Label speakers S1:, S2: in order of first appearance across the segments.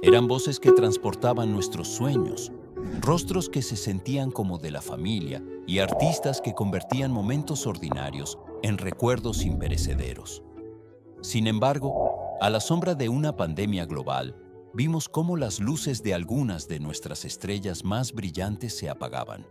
S1: Eran voces que transportaban nuestros sueños, rostros que se sentían como de la familia y artistas que convertían momentos ordinarios en recuerdos imperecederos. Sin embargo, a la sombra de una pandemia global, vimos cómo las luces de algunas de nuestras estrellas más brillantes se apagaban.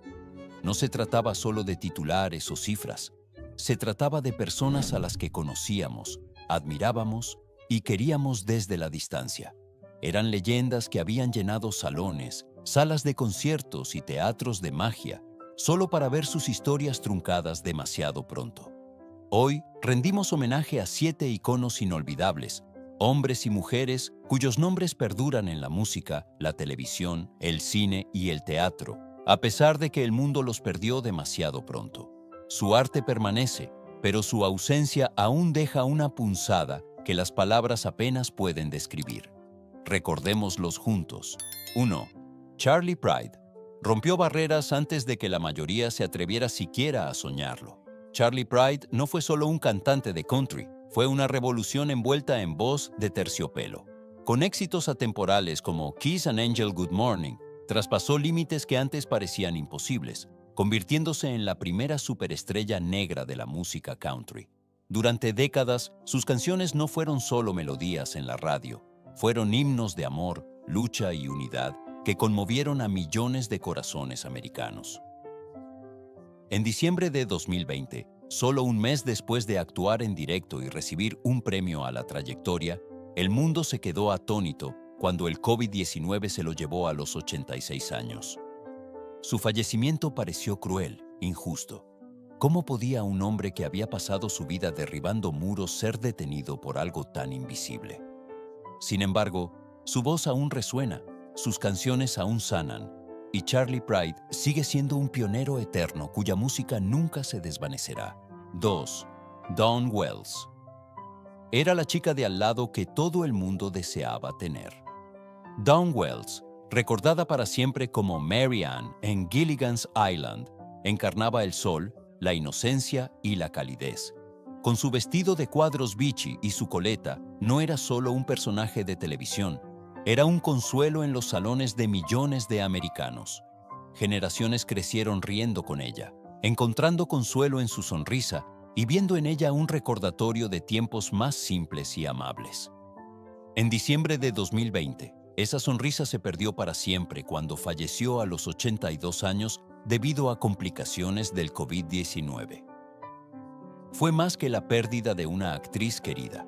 S1: No se trataba solo de titulares o cifras, se trataba de personas a las que conocíamos, admirábamos y queríamos desde la distancia. Eran leyendas que habían llenado salones, salas de conciertos y teatros de magia, solo para ver sus historias truncadas demasiado pronto. Hoy rendimos homenaje a 7 iconos inolvidables, hombres y mujeres cuyos nombres perduran en la música, la televisión, el cine y el teatro, a pesar de que el mundo los perdió demasiado pronto. Su arte permanece, pero su ausencia aún deja una punzada que las palabras apenas pueden describir. Recordémoslos juntos. 1. Charley Pride. Rompió barreras antes de que la mayoría se atreviera siquiera a soñarlo. Charley Pride no fue solo un cantante de country, fue una revolución envuelta en voz de terciopelo. Con éxitos atemporales como Kiss an Angel Good Morning, traspasó límites que antes parecían imposibles, convirtiéndose en la primera superestrella negra de la música country. Durante décadas, sus canciones no fueron solo melodías en la radio, fueron himnos de amor, lucha y unidad que conmovieron a millones de corazones americanos. En diciembre de 2020, solo un mes después de actuar en directo y recibir un premio a la trayectoria, el mundo se quedó atónito cuando el COVID-19 se lo llevó a los 86 años. Su fallecimiento pareció cruel, injusto. ¿Cómo podía un hombre que había pasado su vida derribando muros ser detenido por algo tan invisible? Sin embargo, su voz aún resuena, sus canciones aún sanan, y Charley Pride sigue siendo un pionero eterno cuya música nunca se desvanecerá. 2. Dawn Wells. Era la chica de al lado que todo el mundo deseaba tener. Dawn Wells, recordada para siempre como Mary Ann en Gilligan's Island, encarnaba el sol, la inocencia y la calidez. Con su vestido de cuadros Vichy y su coleta, no era solo un personaje de televisión, era un consuelo en los salones de millones de americanos. Generaciones crecieron riendo con ella, encontrando consuelo en su sonrisa y viendo en ella un recordatorio de tiempos más simples y amables. En diciembre de 2020, esa sonrisa se perdió para siempre cuando falleció a los 82 años debido a complicaciones del COVID-19. Fue más que la pérdida de una actriz querida.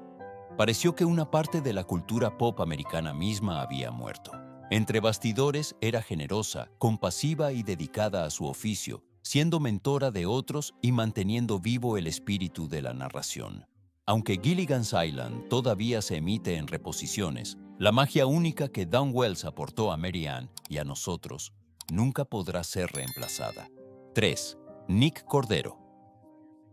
S1: Pareció que una parte de la cultura pop americana misma había muerto. Entre bastidores era generosa, compasiva y dedicada a su oficio, siendo mentora de otros y manteniendo vivo el espíritu de la narración. Aunque Gilligan's Island todavía se emite en reposiciones, la magia única que Dawn Wells aportó a Mary Ann y a nosotros nunca podrá ser reemplazada. 3. Nick Cordero.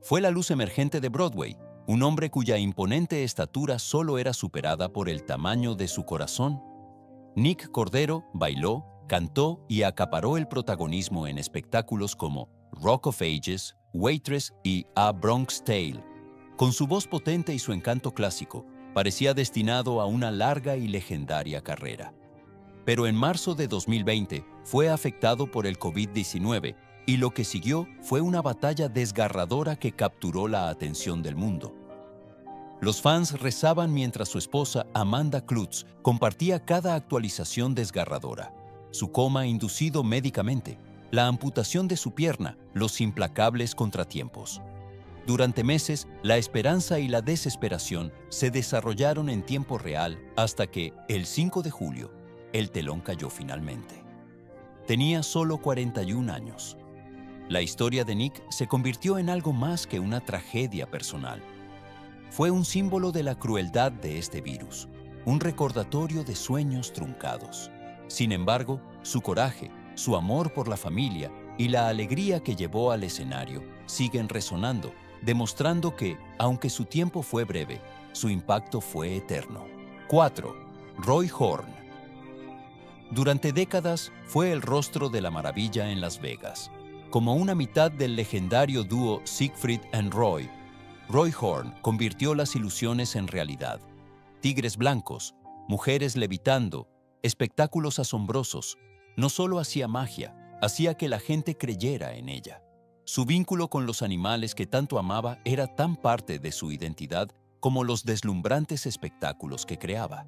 S1: Fue la luz emergente de Broadway, un hombre cuya imponente estatura solo era superada por el tamaño de su corazón. Nick Cordero bailó, cantó y acaparó el protagonismo en espectáculos como Rock of Ages, Waitress y A Bronx Tale. Con su voz potente y su encanto clásico, parecía destinado a una larga y legendaria carrera. Pero en marzo de 2020 fue afectado por el COVID-19 y lo que siguió fue una batalla desgarradora que capturó la atención del mundo. Los fans rezaban mientras su esposa, Amanda Klutz, compartía cada actualización desgarradora. Su coma inducido médicamente, la amputación de su pierna, los implacables contratiempos. Durante meses, la esperanza y la desesperación se desarrollaron en tiempo real hasta que, el 5 de julio, el telón cayó finalmente. Tenía solo 41 años. La historia de Nick se convirtió en algo más que una tragedia personal. Fue un símbolo de la crueldad de este virus, un recordatorio de sueños truncados. Sin embargo, su coraje, su amor por la familia y la alegría que llevó al escenario siguen resonando, demostrando que, aunque su tiempo fue breve, su impacto fue eterno. 4. Roy Horn. Durante décadas fue el rostro de la maravilla en Las Vegas. Como una mitad del legendario dúo Siegfried and Roy, Roy Horn convirtió las ilusiones en realidad. Tigres blancos, mujeres levitando, espectáculos asombrosos. No solo hacía magia, hacía que la gente creyera en ella. Su vínculo con los animales que tanto amaba era tan parte de su identidad como los deslumbrantes espectáculos que creaba.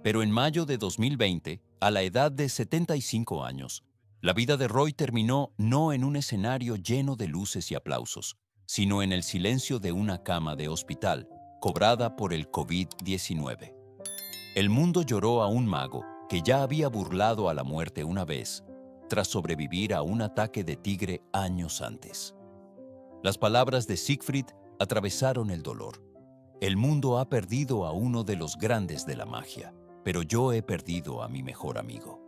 S1: Pero en mayo de 2020, a la edad de 75 años, la vida de Roy terminó no en un escenario lleno de luces y aplausos, sino en el silencio de una cama de hospital, cobrada por el COVID-19. El mundo lloró a un mago que ya había burlado a la muerte una vez, tras sobrevivir a un ataque de tigre años antes. Las palabras de Siegfried atravesaron el dolor. El mundo ha perdido a uno de los grandes de la magia, pero yo he perdido a mi mejor amigo.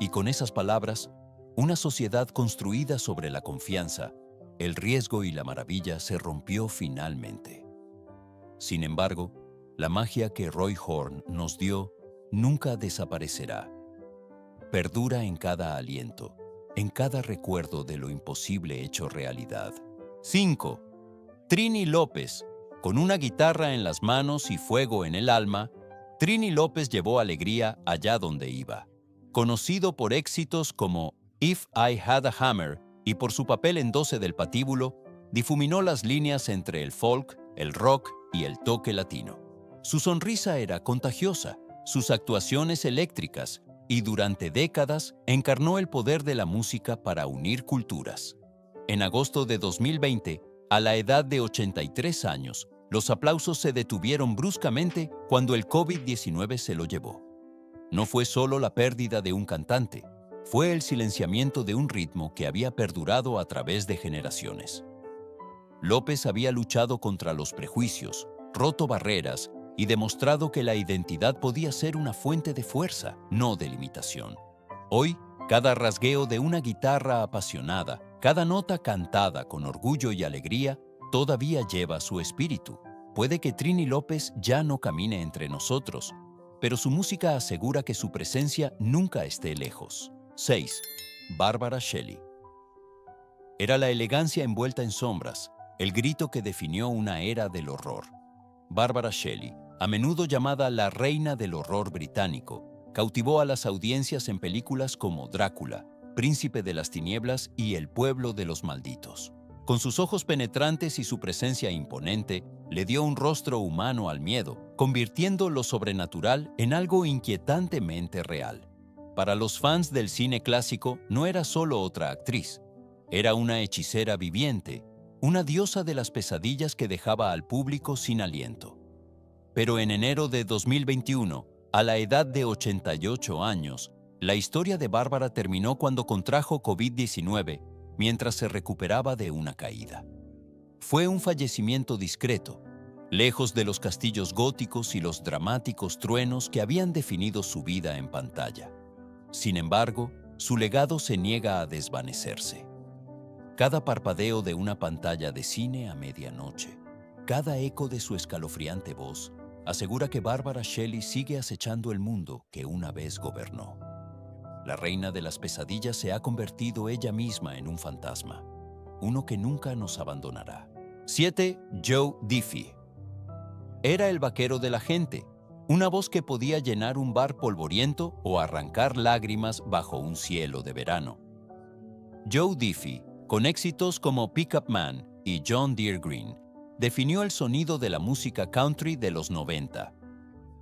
S1: Y con esas palabras, una sociedad construida sobre la confianza, el riesgo y la maravilla se rompió finalmente. Sin embargo, la magia que Roy Horn nos dio nunca desaparecerá. Perdura en cada aliento, en cada recuerdo de lo imposible hecho realidad. 5. Trini López. Con una guitarra en las manos y fuego en el alma, Trini López llevó alegría allá donde iba. Conocido por éxitos como If I Had a Hammer y por su papel en 12 del Patíbulo, difuminó las líneas entre el folk, el rock y el toque latino. Su sonrisa era contagiosa, sus actuaciones eléctricas, y durante décadas encarnó el poder de la música para unir culturas. En agosto de 2020, a la edad de 83 años, los aplausos se detuvieron bruscamente cuando el COVID-19 se lo llevó. No fue solo la pérdida de un cantante, fue el silenciamiento de un ritmo que había perdurado a través de generaciones. López había luchado contra los prejuicios, roto barreras y demostrado que la identidad podía ser una fuente de fuerza, no de limitación. Hoy, cada rasgueo de una guitarra apasionada, cada nota cantada con orgullo y alegría, todavía lleva su espíritu. Puede que Trini López ya no camine entre nosotros, pero su música asegura que su presencia nunca esté lejos. 6. Barbara Shelley. Era la elegancia envuelta en sombras, el grito que definió una era del horror. Barbara Shelley, a menudo llamada la reina del horror británico, cautivó a las audiencias en películas como Drácula, Príncipe de las Tinieblas y El pueblo de los malditos. Con sus ojos penetrantes y su presencia imponente, le dio un rostro humano al miedo, convirtiendo lo sobrenatural en algo inquietantemente real. Para los fans del cine clásico, no era solo otra actriz. Era una hechicera viviente, una diosa de las pesadillas que dejaba al público sin aliento. Pero en enero de 2021, a la edad de 88 años, la historia de Bárbara terminó cuando contrajo COVID-19 mientras se recuperaba de una caída. Fue un fallecimiento discreto, lejos de los castillos góticos y los dramáticos truenos que habían definido su vida en pantalla. Sin embargo, su legado se niega a desvanecerse. Cada parpadeo de una pantalla de cine a medianoche, cada eco de su escalofriante voz, asegura que Barbara Shelley sigue acechando el mundo que una vez gobernó. La reina de las pesadillas se ha convertido ella misma en un fantasma, uno que nunca nos abandonará. 7. Joe Diffie. Era el vaquero de la gente, una voz que podía llenar un bar polvoriento o arrancar lágrimas bajo un cielo de verano. Joe Diffie, con éxitos como Pick Up Man y John Deere Green, definió el sonido de la música country de los 90.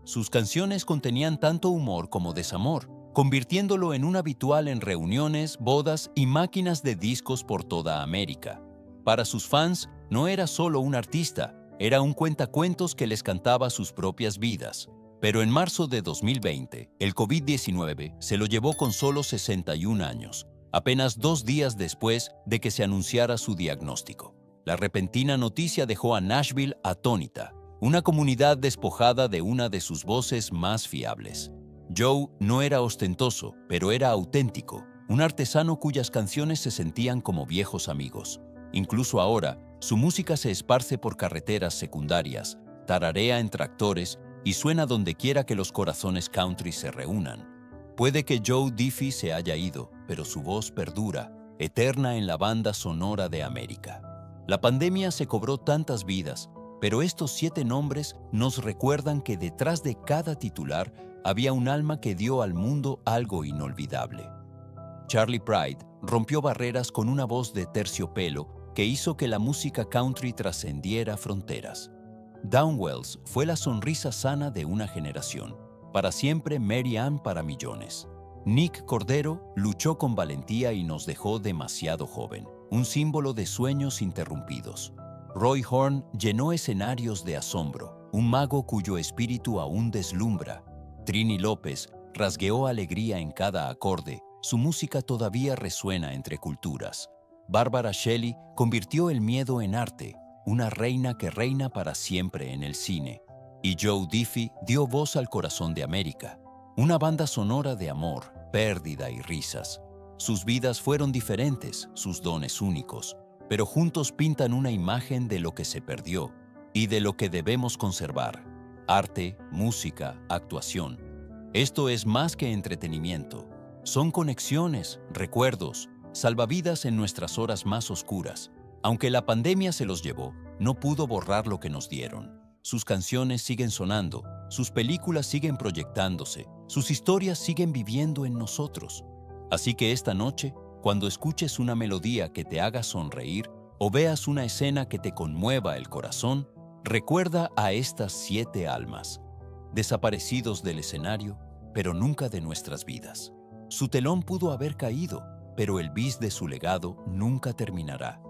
S1: Sus canciones contenían tanto humor como desamor, convirtiéndolo en un habitual en reuniones, bodas y máquinas de discos por toda América. Para sus fans, no era solo un artista, era un cuentacuentos que les cantaba sus propias vidas. Pero en marzo de 2020, el COVID-19 se lo llevó con solo 61 años, apenas 2 días después de que se anunciara su diagnóstico. La repentina noticia dejó a Nashville atónita, una comunidad despojada de una de sus voces más fiables. Joe no era ostentoso, pero era auténtico, un artesano cuyas canciones se sentían como viejos amigos. Incluso ahora, su música se esparce por carreteras secundarias, tararea en tractores y suena donde quiera que los corazones country se reúnan. Puede que Joe Diffie se haya ido, pero su voz perdura, eterna en la banda sonora de América. La pandemia se cobró tantas vidas, pero estos 7 nombres nos recuerdan que detrás de cada titular había un alma que dio al mundo algo inolvidable. Charley Pride rompió barreras con una voz de terciopelo que hizo que la música country trascendiera fronteras. Dawn Wells fue la sonrisa sana de una generación. Para siempre Mary Ann para millones. Nick Cordero luchó con valentía y nos dejó demasiado joven, un símbolo de sueños interrumpidos. Roy Horn llenó escenarios de asombro, un mago cuyo espíritu aún deslumbra. Trini López rasgueó alegría en cada acorde, su música todavía resuena entre culturas. Barbara Shelley convirtió el miedo en arte, una reina que reina para siempre en el cine. Y Joe Diffie dio voz al corazón de América, una banda sonora de amor, pérdida y risas. Sus vidas fueron diferentes, sus dones únicos, pero juntos pintan una imagen de lo que se perdió y de lo que debemos conservar. Arte, música, actuación. Esto es más que entretenimiento. Son conexiones, recuerdos, salvavidas en nuestras horas más oscuras. Aunque la pandemia se los llevó, no pudo borrar lo que nos dieron. Sus canciones siguen sonando, sus películas siguen proyectándose, sus historias siguen viviendo en nosotros. Así que esta noche, cuando escuches una melodía que te haga sonreír o veas una escena que te conmueva el corazón, recuerda a estas 7 almas, desaparecidos del escenario, pero nunca de nuestras vidas. Su telón pudo haber caído, pero el bis de su legado nunca terminará.